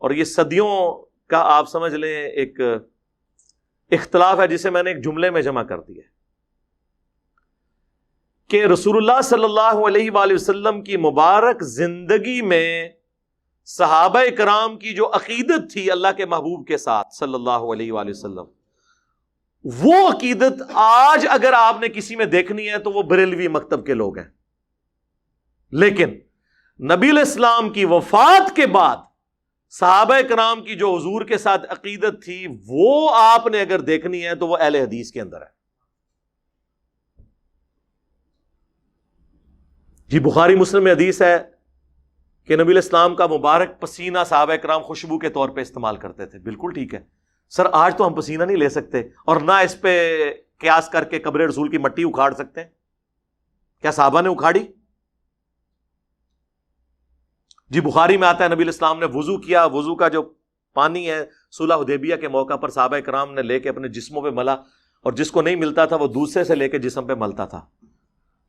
اور یہ صدیوں کا آپ سمجھ لیں ایک اختلاف ہے جسے میں نے ایک جملے میں جمع کر دیا کہ رسول اللہ صلی اللہ علیہ وآلہ وسلم کی مبارک زندگی میں صحابہ کرام کی جو عقیدت تھی اللہ کے محبوب کے ساتھ صلی اللہ علیہ وآلہ وسلم، وہ عقیدت آج اگر آپ نے کسی میں دیکھنی ہے تو وہ بریلوی مکتب کے لوگ ہیں. لیکن نبی علیہ السلام کی وفات کے بعد صحابہ کرام کی جو حضور کے ساتھ عقیدت تھی وہ آپ نے اگر دیکھنی ہے تو وہ اہل حدیث کے اندر ہے. جی بخاری مسلم میں حدیث ہے کہ نبی علیہ السلام کا مبارک پسینہ صحابہ کرام خوشبو کے طور پہ استعمال کرتے تھے. بالکل ٹھیک ہے سر، آج تو ہم پسینہ نہیں لے سکتے اور نہ اس پہ قیاس کر کے قبر رسول کی مٹی اکھاڑ سکتے ہیں. کیا صحابہ نے اکھاڑی؟ جی بخاری میں آتا ہے نبی علیہ السلام نے وضو کیا، وضو کا جو پانی ہے صلح حدیبیہ کے موقع پر صحابہ کرام نے لے کے اپنے جسموں پہ ملا، اور جس کو نہیں ملتا تھا وہ دوسرے سے لے کے جسم پہ ملتا تھا.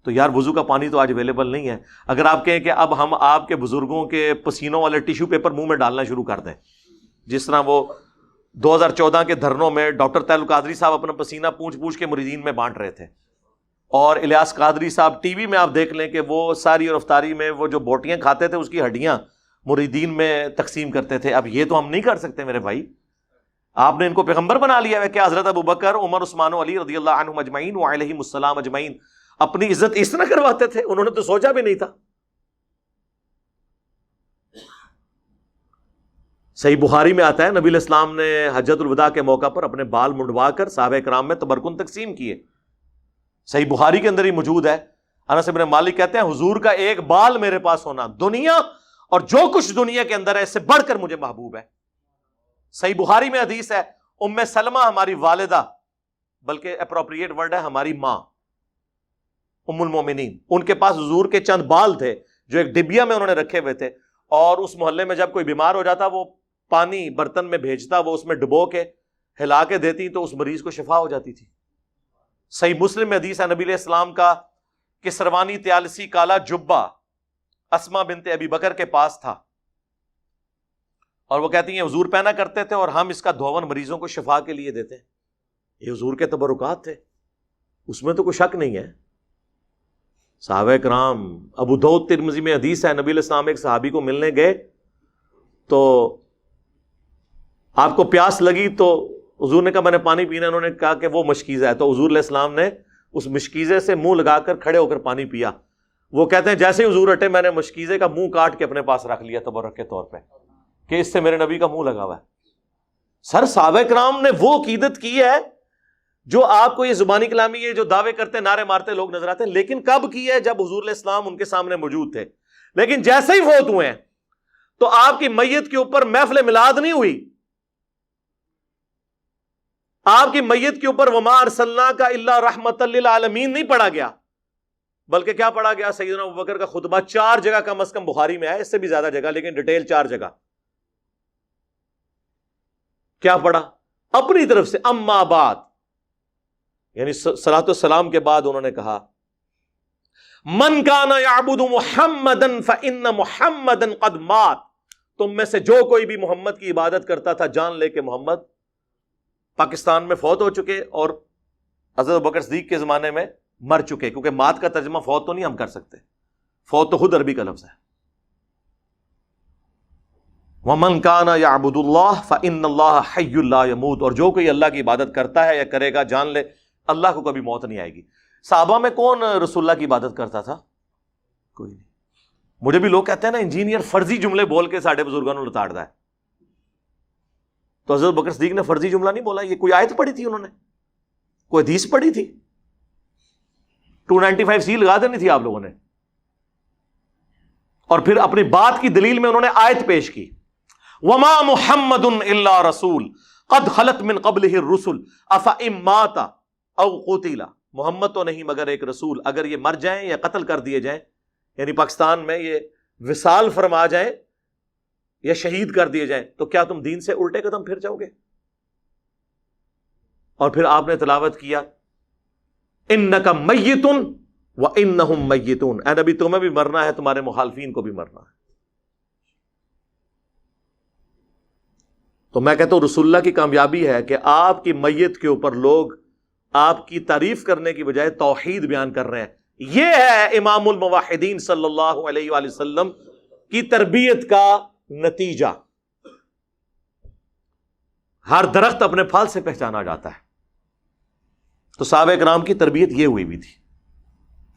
تو یار وضو کا پانی تو آج اویلیبل نہیں ہے. اگر آپ کہیں کہ اب ہم آپ کے بزرگوں کے پسینوں والے ٹیشو پیپر منہ میں ڈالنا شروع کر دیں، جس طرح وہ 2014 کے دھرنوں میں ڈاکٹر طاہر القادری صاحب اپنا پسینہ پوچھ پوچھ کے مریدین میں بانٹ رہے تھے، اور الیاس قادری صاحب ٹی وی میں آپ دیکھ لیں کہ وہ ساری اور افطاری میں وہ جو بوٹیاں کھاتے تھے اس کی ہڈیاں مریدین میں تقسیم کرتے تھے. اب یہ تو ہم نہیں کر سکتے میرے بھائی. آپ نے ان کو پیغمبر بنا لیا ہے کہ حضرت ابوبکر، عمر، عثمان و علی رضی اللہ عنہم اجمعین وعلیہم السلام اجمعین اپنی عزت اس طرح کرواتے تھے؟ انہوں نے تو سوچا بھی نہیں تھا. صحیح بخاری میں آتا ہے نبی علیہ السلام نے حجۃ الوداع کے موقع پر اپنے بال منڈوا کر صحابہ کرام میں تبرکن تقسیم کیے. صحیح بخاری کے اندر ہی موجود ہے. انس بن مالک کہتے ہیں حضور کا ایک بال میرے پاس ہونا دنیا اور جو کچھ دنیا کے اندر ہے اس سے بڑھ کر مجھے محبوب ہے. صحیح بخاری میں حدیث ہے ام سلمہ ہماری والدہ، بلکہ اپروپریٹ ورڈ ہے ہماری ماں، ام المومنین، ان کے پاس حضور کے چند بال تھے جو ایک ڈبیا میں انہوں نے رکھے ہوئے تھے، اور اس محلے میں جب کوئی بیمار ہو جاتا وہ پانی برتن میں بھیجتا، وہ اس میں ڈبو کے ہلا کے دیتی تو اس مریض کو شفا ہو جاتی تھی. صحیح مسلم میں حدیث ہے نبی علیہ السلام کا کسروانی تیالسی کالا جبہ اسما بنت ابی بکر کے پاس تھا، اور وہ کہتی ہیں حضور پہنا کرتے تھے اور ہم اس کا دھون مریضوں کو شفا کے لیے دیتے ہیں. یہ حضور کے تبرکات تھے، اس میں تو کوئی شک نہیں ہے. صحابہ کرام، ابو داؤد ترمذی میں حدیث ہے نبی علیہ السلام ایک صحابی کو ملنے گئے تو آپ کو پیاس لگی تو حضور نے کہا میں نے پانی پینا. انہوں نے کہا کہ وہ مشکیزہ ہے، تو حضور علیہ السلام نے اس مشکیزے سے منہ لگا کر کھڑے ہو کر پانی پیا. وہ کہتے ہیں جیسے ہی حضور ہٹے میں نے مشکیزے کا منہ کاٹ کے اپنے پاس رکھ لیا تبرک کے طور پہ کہ اس سے میرے نبی کا منہ لگا ہوا ہے. سر صحابہ کرام نے وہ عقیدت کی ہے جو آپ کو یہ زبانی کلامی یہ جو دعوے کرتے نعرے مارتے لوگ نظر آتے ہیں، لیکن کب کی ہے؟ جب حضور علیہ السلام ان کے سامنے موجود تھے. لیکن جیسے ہی فوت ہوئے ہیں تو آپ کی میت کے اوپر محفل میلاد نہیں ہوئی، آپ کی میت کے اوپر وما ارسلناک الا رحمۃ للعالمین نہیں پڑھا گیا، بلکہ کیا پڑھا گیا؟ سیدنا ابوبکر کا خطبہ. 4 جگہ کم از کم بخاری میں ہے، اس سے بھی زیادہ جگہ لیکن ڈیٹیل 4 جگہ. کیا پڑھا؟ اپنی طرف سے اما بعد، یعنی صلاۃ والسلام کے بعد انہوں نے کہا من کان یعبد محمدا فان محمدا قد مات. تم میں سے جو کوئی بھی محمد کی عبادت کرتا تھا جان لے کہ محمد پاکستان میں فوت ہو چکے، اور حضرت ابوبکر صدیق کے زمانے میں مر چکے، کیونکہ مات کا ترجمہ فوت تو نہیں ہم کر سکتے، فوت تو خود عربی کا لفظ ہے. وَمَنْ كَانَ يَعْبُدُ اللَّهَ فَإِنَّ اللَّهَ حَيٌّ لَا يَمُوتُ. اور جو کوئی اللہ کی عبادت کرتا ہے یا کرے گا جان لے اللہ کو کبھی موت نہیں آئے گی. صحابہ میں کون رسول اللہ کی عبادت کرتا تھا؟ کوئی نہیں. مجھے بھی لوگ کہتے ہیں نا انجینئر فرضی جملے بول کے ساڈے بزرگوں نے لتاڑ دا ہے. تو حضرت بکر صدیق نے فرضی جملہ نہیں بولا، یہ کوئی آیت پڑھی تھی انہوں نے، کوئی حدیث پڑھی تھی، 295C لگا دینی تھی آپ لوگوں نے. اور پھر اپنی بات کی دلیل میں انہوں نے آیت پیش کی وما محمد الا رسول قد خلت من قبلہ الرسل افئن مات او قتل. محمد تو نہیں مگر ایک رسول، اگر یہ مر جائیں یا قتل کر دیے جائیں، یعنی پاکستان میں یہ وصال فرما جائیں یا شہید کر دیے جائیں، تو کیا تم دین سے الٹے قدم پھر جاؤ گے؟ اور پھر آپ نے تلاوت کیا انک میت وانہم میتون. اے نبی تمہیں بھی مرنا ہے، تمہارے مخالفین کو بھی مرنا ہے. تو میں کہتا ہوں رسول اللہ کی کامیابی ہے کہ آپ کی میت کے اوپر لوگ آپ کی تعریف کرنے کی بجائے توحید بیان کر رہے ہیں۔ یہ ہے امام الموحدین صلی اللہ علیہ وآلہ وسلم کی تربیت کا نتیجہ۔ ہر درخت اپنے پھل سے پہچانا جاتا ہے۔ تو صحابہ کرام کی تربیت یہ ہوئی بھی تھی۔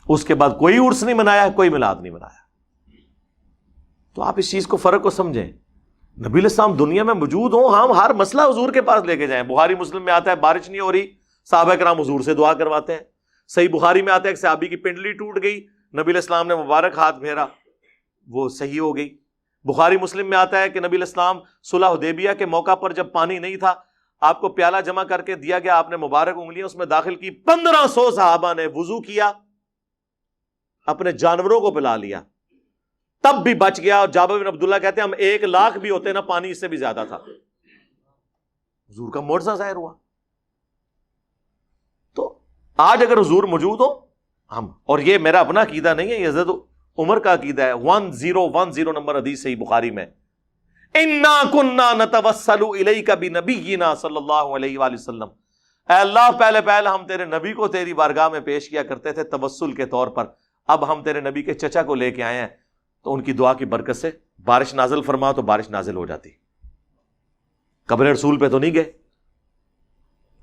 اس کے بعد کوئی عرس نہیں منایا، کوئی میلاد نہیں منایا۔ تو آپ اس چیز کو فرق کو سمجھیں۔ نبی علیہ السلام دنیا میں موجود ہوں، ہم ہر مسئلہ حضور کے پاس لے کے جائیں۔ بخاری مسلم میں آتا ہے بارش نہیں ہو رہی، صحابہ کرام حضور سے دعا کرواتے ہیں۔ صحیح بخاری میں آتا ہے کہ صحابی کی پنڈلی ٹوٹ گئی، نبی علیہ السلام نے مبارک ہاتھ پھیرا، وہ صحیح ہو گئی۔ بخاری مسلم میں آتا ہے کہ نبی علیہ السلام صلح حدیبیہ کے موقع پر جب پانی نہیں تھا، آپ کو پیالہ جمع کر کے دیا گیا، آپ نے مبارک انگلیاں اس میں داخل کی، 1500 صحابہ نے وضو کیا، اپنے جانوروں کو پلا لیا، تب بھی بچ گیا۔ اور جابر بن عبداللہ کہتے ہیں ہم 1,00,000 بھی ہوتے نا، پانی اس سے بھی زیادہ تھا۔ حضور کا معجزہ ظاہر ہوا۔ تو آج اگر حضور موجود ہو ہم، اور یہ میرا اپنا عقیدہ نہیں ہے، یہ حضرت عمر کا عقیدہ ہے، 1010 نمبر حدیث صحیح بخاری میں، اِنَّا كُنَّا نَتَوَسَّلُ إِلَيْكَ بِنَبِيِّنَا صلی اللہ علیہ وآلہ وسلم، اے اللہ پہلے ہم تیرے نبی کو تیری بارگاہ میں پیش کیا کرتے تھے توسل کے طور پر، اب ہم تیرے نبی کے چچا کو لے کے آئے ہیں، تو ان کی دعا کی برکت سے بارش نازل فرما، تو بارش نازل ہو جاتی۔ قبر رسول پہ تو نہیں گئے۔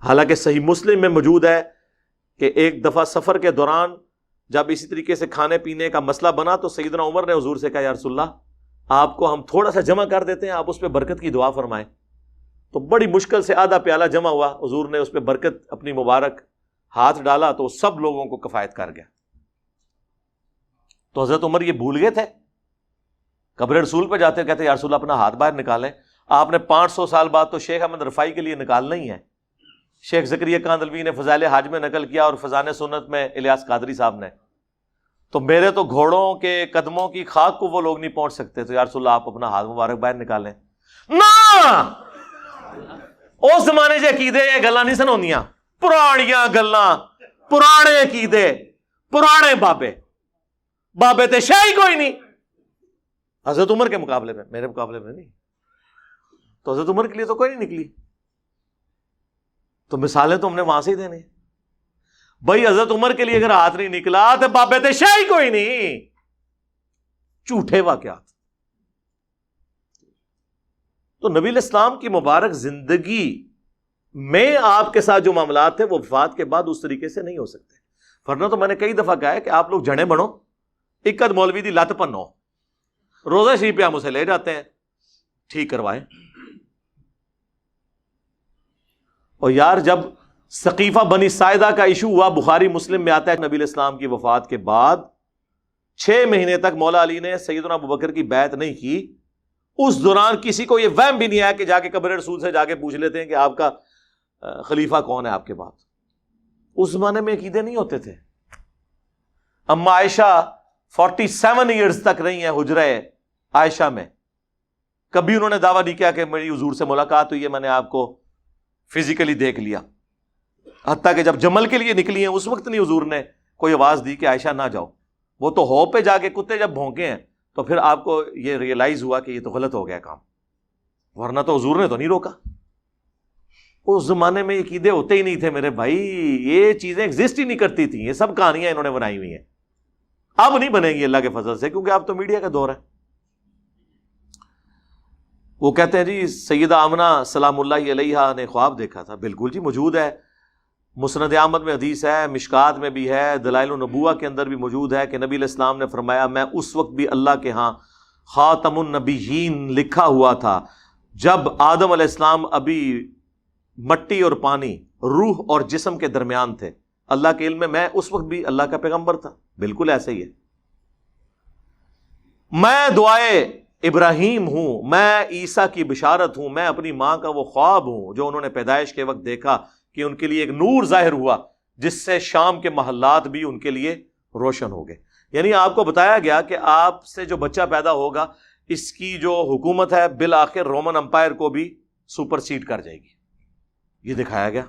حالانکہ صحیح مسلم میں موجود ہے کہ ایک دفعہ سفر کے دوران جب اسی طریقے سے کھانے پینے کا مسئلہ بنا تو سیدنا عمر نے حضور سے کہا یا رسول اللہ آپ کو ہم تھوڑا سا جمع کر دیتے ہیں، آپ اس پہ برکت کی دعا فرمائیں۔ تو بڑی مشکل سے آدھا پیالہ جمع ہوا، حضور نے اس پہ برکت اپنی مبارک ہاتھ ڈالا تو سب لوگوں کو کفایت کر گیا۔ تو حضرت عمر یہ بھول گئے تھے، قبر رسول پہ جاتے کہتے یا رسول اللہ اپنا ہاتھ باہر نکالیں۔ آپ نے 500 سال بعد تو شیخ احمد رفاعی کے لیے نکالنا ہی ہے۔ شیخ زکریا کاندلوی نے فضائل حج میں نقل کیا، اور فضائل سنت میں الیاس قادری صاحب نے، تو میرے تو گھوڑوں کے قدموں کی خاک کو وہ لوگ نہیں پہنچ سکتے، تو یا رسول اللہ آپ اپنا ہاتھ مبارک باہر نکالیں۔ نہ اس زمانے سے عقیدے یہ گلاں نہیں سن ہوندیاں، پرانیاں گلاں، پرانے عقیدے، پرانے بابے تے شاہی کوئی نہیں۔ حضرت عمر کے مقابلے میں، میرے مقابلے میں نہیں، تو حضرت عمر کے لیے تو کوئی نہیں نکلی۔ تو مثالیں تو ہم نے وہاں سے ہی دینے۔ بھائی حضرت عمر کے لیے اگر ہاتھ نہیں نکلا تو بابے تے شاہی کوئی نہیں، جھوٹے واقعات۔ تو نبی علیہ السلام کی مبارک زندگی میں آپ کے ساتھ جو معاملات تھے وہ وفات کے بعد اس طریقے سے نہیں ہو سکتے۔ ورنہ تو میں نے کئی دفعہ کہا ہے کہ آپ لوگ جنے بنو، اکد مولوی دی لت پنو، روزہ شریف پہ ہم اسے لے جاتے ہیں، ٹھیک کروائیں۔ اور یار جب ثقیفہ بنی ساعدہ کا ایشو ہوا، بخاری مسلم میں آتا ہے نبی علیہ السلام کی وفات کے بعد 6 مہینے تک مولا علی نے سیدنا ابوبکر کی بیعت نہیں کی۔ اس دوران کسی کو یہ وہم بھی نہیں آیا کہ جا کے قبر رسول سے جا کے پوچھ لیتے ہیں کہ آپ کا خلیفہ کون ہے آپ کے بعد۔ اس زمانے میں عقیدے نہیں ہوتے تھے۔ اما عائشہ 47 ایئرز تک رہی ہیں حجرہ عائشہ میں، کبھی انہوں نے دعویٰ نہیں کیا کہ میری حضور سے ملاقات ہوئی ہے، میں نے آپ کو فزیکلی دیکھ لیا۔ حتیٰ کہ جب جمل کے لیے نکلی ہیں اس وقت نہیں حضور نے کوئی آواز دی کہ عائشہ نہ جاؤ، وہ تو ہو پہ جا کے کتے جب بھونکے ہیں تو پھر آپ کو یہ ریئلائز ہوا کہ یہ تو غلط ہو گیا کام، ورنہ تو حضور نے تو نہیں روکا۔ اس زمانے میں عقیدے ہوتے ہی نہیں تھے میرے بھائی، یہ چیزیں ایگزسٹ ہی نہیں کرتی تھیں، یہ سب کہانیاں انہوں نے بنائی ہوئی ہیں۔ اب نہیں بنے گی اللہ کے فضل سے، کیونکہ اب تو میڈیا کا دور ہے۔ وہ کہتے ہیں جی سیدہ آمنہ سلام اللہ علیہا نے خواب دیکھا تھا۔ بالکل جی موجود ہے، مسند احمد میں حدیث ہے، مشکات میں بھی ہے، دلائل النبوہ کے اندر بھی موجود ہے کہ نبی علیہ السلام نے فرمایا میں اس وقت بھی اللہ کے ہاں خاتم النبیین لکھا ہوا تھا جب آدم علیہ السلام ابھی مٹی اور پانی، روح اور جسم کے درمیان تھے۔ اللہ کے علم میں اس وقت بھی اللہ کا پیغمبر تھا۔ بالکل ایسے ہی ہے۔ میں دعائے ابراہیم ہوں، میں عیسیٰ کی بشارت ہوں، میں اپنی ماں کا وہ خواب ہوں جو انہوں نے پیدائش کے وقت دیکھا کہ ان کے لیے ایک نور ظاہر ہوا جس سے شام کے محلات بھی ان کے لیے روشن ہو گئے۔ یعنی آپ کو بتایا گیا کہ آپ سے جو بچہ پیدا ہوگا اس کی جو حکومت ہے بالآخر رومن امپائر کو بھی سپر سیڈ کر جائے گی، یہ دکھایا گیا۔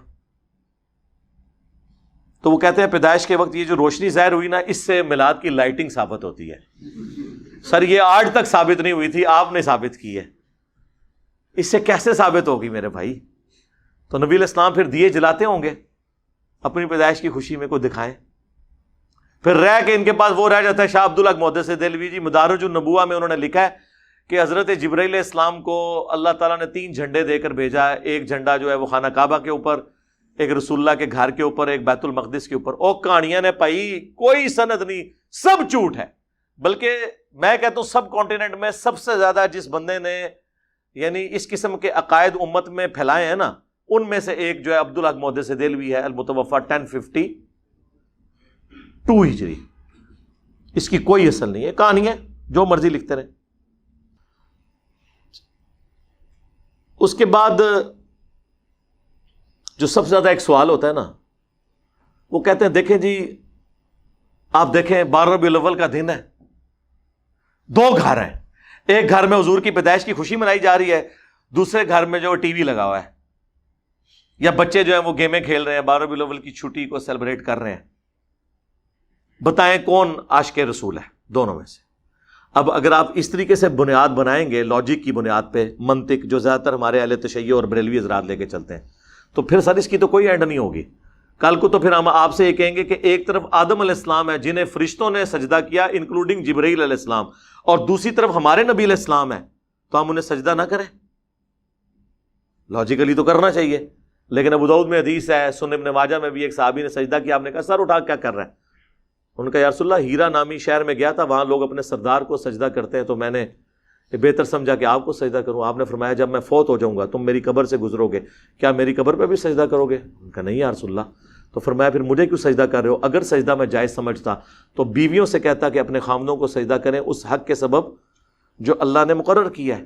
تو وہ کہتے ہیں پیدائش کے وقت یہ جو روشنی ظاہر ہوئی نا، اس سے میلاد کی لائٹنگ ثابت ہوتی ہے۔ سر یہ آج تک ثابت نہیں ہوئی تھی، آپ نے ثابت کی ہے۔ اس سے کیسے ثابت ہوگی میرے بھائی؟ تو نبی علیہ السلام پھر دیے جلاتے ہوں گے اپنی پیدائش کی خوشی میں، کوئی دکھائیں. پھر رہ کے ان کے پاس وہ رہ جاتا ہے شاہ عبدالحق محدث دہلوی جی مدارج النبوہ میں انہوں نے لکھا ہے کہ حضرت جبرائیل علیہ السلام کو اللہ تعالیٰ نے 3 جھنڈے دے کر بھیجا ہے. ایک جھنڈا جو ہے وہ خانہ کعبہ کے اوپر، ایک رسول اللہ کے گھر کے اوپر، ایک بیت المقدس کے اوپر. اور کہانیاں نے پائی کوئی سند نہیں، سب جھوٹ ہے. بلکہ میں کہتا ہوں سب کانٹیننٹ میں سب سے زیادہ جس بندے نے یعنی اس قسم کے عقائد امت میں پھیلائے ہیں نا، ان میں سے ایک جو ہے عبدالحق محدث دہلوی ہے، المتوفی 1052 ہجری. اس کی کوئی اصل نہیں ہے، کہانیاں جو مرضی لکھتے رہے. اس کے بعد جو سب سے زیادہ ایک سوال ہوتا ہے نا، وہ کہتے ہیں دیکھیں جی آپ دیکھیں 12 ربیع الاول کا دن ہے، 2 گھر ہیں، ایک گھر میں حضور کی پیدائش کی خوشی منائی جا رہی ہے، دوسرے گھر میں جو ٹی وی لگا ہوا ہے، یا بچے جو ہیں وہ گیمیں کھیل رہے ہیں، 12 ربیع الاول کی چھٹی کو سیلیبریٹ کر رہے ہیں. بتائیں کون عاشق رسول ہے دونوں میں سے؟ اب اگر آپ اس طریقے سے بنیاد بنائیں گے، لاجک کی بنیاد پہ، منطق جو زیادہ تر ہمارے اہل تشیع اور بریلوی حضرات لے کے چلتے ہیں، تو پھر سر اس کی تو کوئی اینڈ نہیں ہوگی. کل کو تو پھر ہم آپ سے یہ کہیں گے کہ ایک طرف آدم علیہ السلام ہے جنہیں فرشتوں نے سجدہ کیا انکلوڈنگ جبرائیل علیہ السلام، اور دوسری طرف ہمارے نبی علیہ السلام ہے، تو ہم انہیں سجدہ نہ کریں؟ لاجیکلی تو کرنا چاہیے. لیکن ابو داؤد میں حدیث ہے، سنن ابن ماجہ میں بھی ایک صحابی نے سجدہ کیا، آپ نے کہا سر اٹھا کیا کر رہا ہے؟ ان کا یا رسول اللہ ہیرا نامی شہر میں گیا تھا، وہاں لوگ اپنے سردار کو سجدہ کرتے ہیں، تو میں نے بہتر سمجھا کہ آپ کو سجدہ کروں. آپ نے فرمایا جب میں فوت ہو جاؤں گا تم میری قبر سے گزرو گے، کیا میری قبر پہ بھی سجدہ کرو گے؟ ان کا نہیں یا رسول اللہ. تو فرمایا پھر مجھے کیوں سجدہ کر رہے ہو؟ اگر سجدہ میں جائز سمجھتا تو بیویوں سے کہتا کہ اپنے خامدوں کو سجدہ کریں اس حق کے سبب جو اللہ نے مقرر کیا ہے.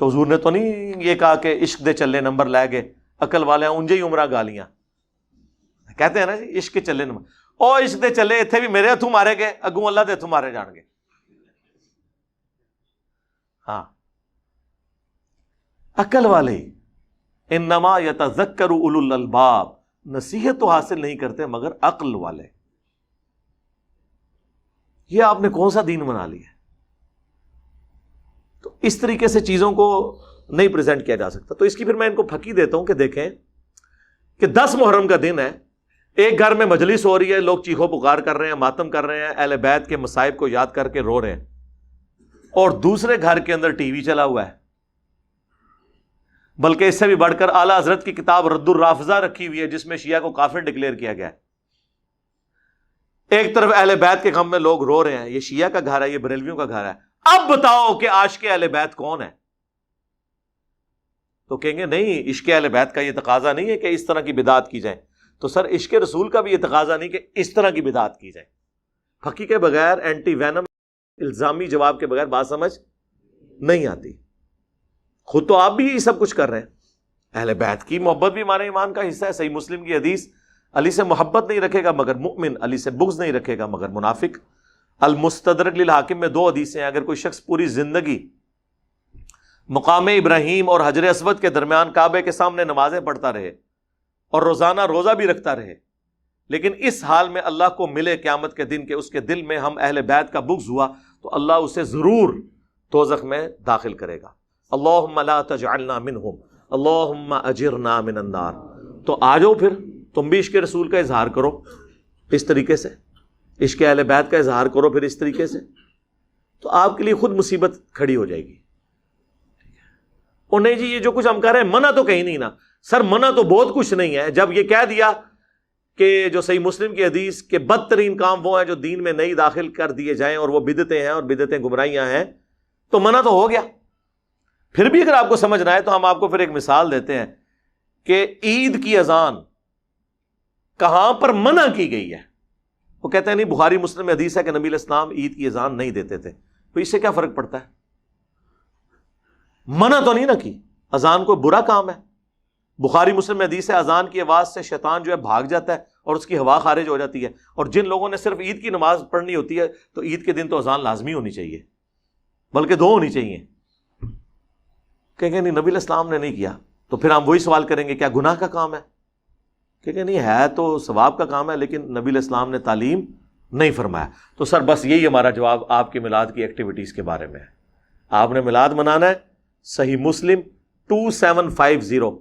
تو حضور نے تو نہیں یہ کہا کہ عشق دے چلے نمبر لے گئے، عقل والے انجے ہی عمرہ گالیاں کہتے ہیں نا جی، عشق کے چلے نمبر. او عشق دے چلے اتنے بھی میرے ہتھوں مارے گئے، اگوں اللہ دے ہتھوں مارے جان گے. ہاں عقل والے انما یتذکر اولو الالباب، نصیحت تو حاصل نہیں کرتے مگر عقل والے. یہ آپ نے کون سا دین بنا لیا؟ تو اس طریقے سے چیزوں کو نہیں پریزنٹ کیا جا سکتا. تو اس کی پھر میں ان کو پھکی دیتا ہوں کہ دیکھیں کہ 10 محرم کا دن ہے، ایک گھر میں مجلس ہو رہی ہے، لوگ چیخو پکار کر رہے ہیں، ماتم کر رہے ہیں، اہل بیت کے مصائب کو یاد کر کے رو رہے ہیں، اور دوسرے گھر کے اندر ٹی وی چلا ہوا ہے. بلکہ اس سے بھی بڑھ کر اعلیٰ حضرت کی کتاب رد الرافضہ رکھی ہوئی ہے جس میں شیعہ کو کافر ڈکلیئر کیا گیا ہے. ایک طرف اہل بیت کے غم میں لوگ رو رہے ہیں، یہ شیعہ کا گھر ہے، یہ بریلویوں کا گھر ہے. اب بتاؤ کہ عاشق اہل بیت کون ہے؟ تو کہیں گے نہیں، عشق اہل بیت کا یہ تقاضا نہیں ہے کہ اس طرح کی بدعت کی جائے. تو سر عشق رسول کا بھی یہ تقاضا نہیں کہ اس طرح کی بدعت کی جائے. پھکی کے بغیر، اینٹی وینم الزامی جواب کے بغیر بات سمجھ نہیں آتی. خود تو آپ بھی یہ سب کچھ کر رہے ہیں. اہل بیت کی محبت بھی ہمارے ایمان کا حصہ ہے. صحیح مسلم کی حدیث، علی سے محبت نہیں رکھے گا مگر مؤمن، علی سے بغض نہیں رکھے گا مگر منافق. المستدرک للحاکم میں 2 حدیثیں ہیں. اگر کوئی شخص پوری زندگی مقام ابراہیم اور حجر اسود کے درمیان کعبے کے سامنے نمازیں پڑھتا رہے اور روزانہ روزہ بھی رکھتا رہے، لیکن اس حال میں اللہ کو ملے قیامت کے دن کہ اس کے دل میں ہم اہل بیت کا بغض ہوا، تو اللہ اسے ضرور دوزخ میں داخل کرے گا. اللہم لا تجعلنا منہم اللہم اجرنا من النار. تو آ جاؤ پھر تم بھی عشق رسول کا اظہار کرو اس طریقے سے، عشق اہل بیت کا اظہار کرو پھر اس طریقے سے، تو آپ کے لیے خود مصیبت کھڑی ہو جائے گی. اور نہیں جی یہ جو کچھ ہم کر رہے ہیں منع تو کہیں نہیں نا. سر منع تو بہت کچھ نہیں ہے. جب یہ کہہ دیا کہ جو صحیح مسلم کی حدیث کہ بدترین کام وہ ہیں جو دین میں نہیں داخل کر دیے جائیں اور وہ بدعتیں ہیں اور بدعتیں گمراہیاں ہیں، تو منع تو ہو گیا. پھر بھی اگر آپ کو سمجھنا ہے تو ہم آپ کو پھر ایک مثال دیتے ہیں کہ عید کی اذان کہاں پر منع کی گئی ہے. وہ کہتے ہیں نہیں بخاری مسلم میں حدیث ہے کہ نبی علیہ السلام عید کی اذان نہیں دیتے تھے. تو اس سے کیا فرق پڑتا ہے؟ منع تو نہیں نہ کی. اذان کوئی برا کام ہے. بخاری مسلم میں حدیث ہے اذان کی آواز سے شیطان جو ہے بھاگ جاتا ہے اور اس کی ہوا خارج ہو جاتی ہے. اور جن لوگوں نے صرف عید کی نماز پڑھنی ہوتی ہے تو عید کے دن تو اذان لازمی ہونی چاہیے، بلکہ 2 ہونی چاہیے. کہیں گے نہیں نبی علیہ السلام نے نہیں کیا. تو پھر ہم وہی سوال کریں گے کیا گناہ کا کام ہے؟ کہیں گے نہیں ہے تو ثواب کا کام ہے، لیکن نبی علیہ السلام نے تعلیم نہیں فرمایا. تو سر بس یہی ہمارا جواب آپ کے میلاد کی ایکٹیویٹیز کے بارے میں ہے. آپ نے میلاد منانا ہے، صحیح مسلم 2750،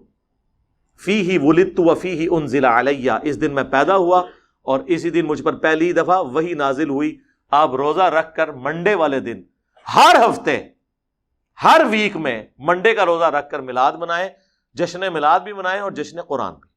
فیہ ولدت وفیہ انزل علیہ، اس دن میں پیدا ہوا اور اسی دن مجھ پر پہلی دفعہ وحی نازل ہوئی. آپ روزہ رکھ کر منڈے والے دن ہر ہفتے ہر ویک میں منڈے کا روزہ رکھ کر میلاد منائیں، جشن میلاد بھی منائیں اور جشن قرآن بھی.